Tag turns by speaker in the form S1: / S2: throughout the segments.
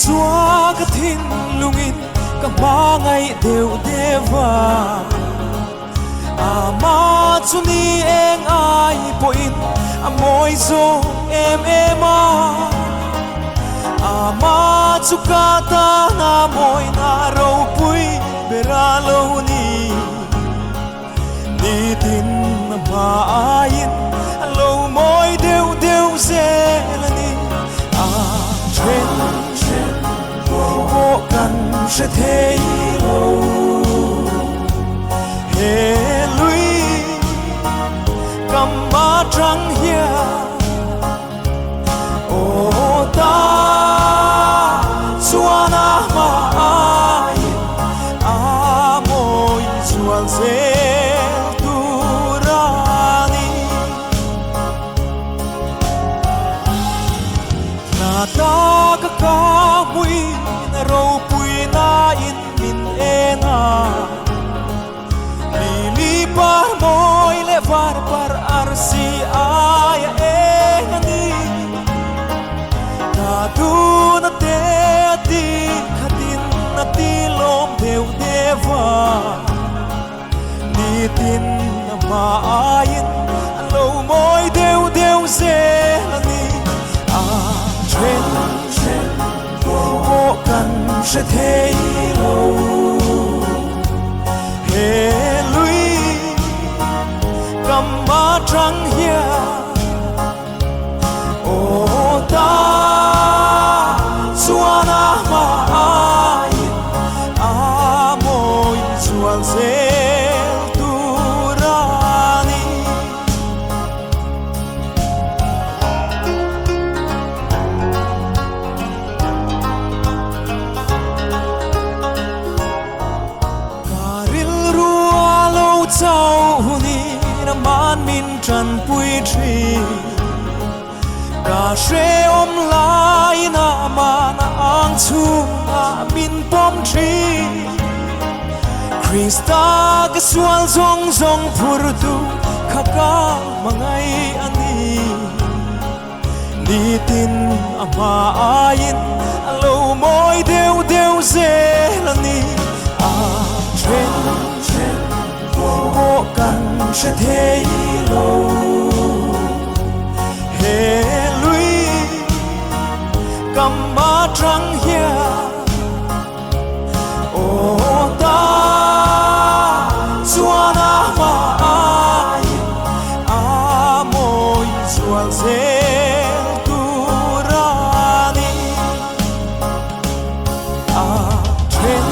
S1: xóa cái thiên lungin cả ba ngày đều deva ama chuni eng ai poin amoi zo em ama chukata na moi na ro pui beralo ni tin ma ain lo moi deu zelani chen vô cần sẽ thấy lâu he lui cầm ba trắng hia ô ta xua na ma ai môi chuan dễ tu rani na ta ka mui na ro pui na in min ena lili par moi le var par arsi aya enani na tu na te ati khatin na ti lom deu deva ni tin na ma ain lo moi deu zelani chen vô cần sẽ thấy lâu he lui cầm ba trắng hia ô ta xua na ma ai môi chuan dễ tu rani cháu ni na man min trần pui tri cả xe ôm lại na ma na ang chu na min pom tri Krista cái sual zong purdu khaka mangai ani ni tin ama ain lo moi deu zelani vô cần sẽ thấy lâu he lui cầm ba trắng hia ô ta xua na ma ai môi chuan dễ tu rani chen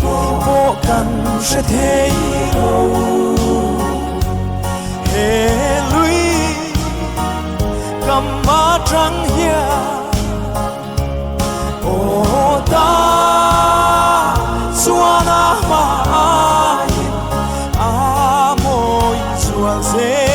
S1: vô cần sẽ thấy lâu he lui cầm ba trắng hia ô ta xua na ma ai môi chuan dễ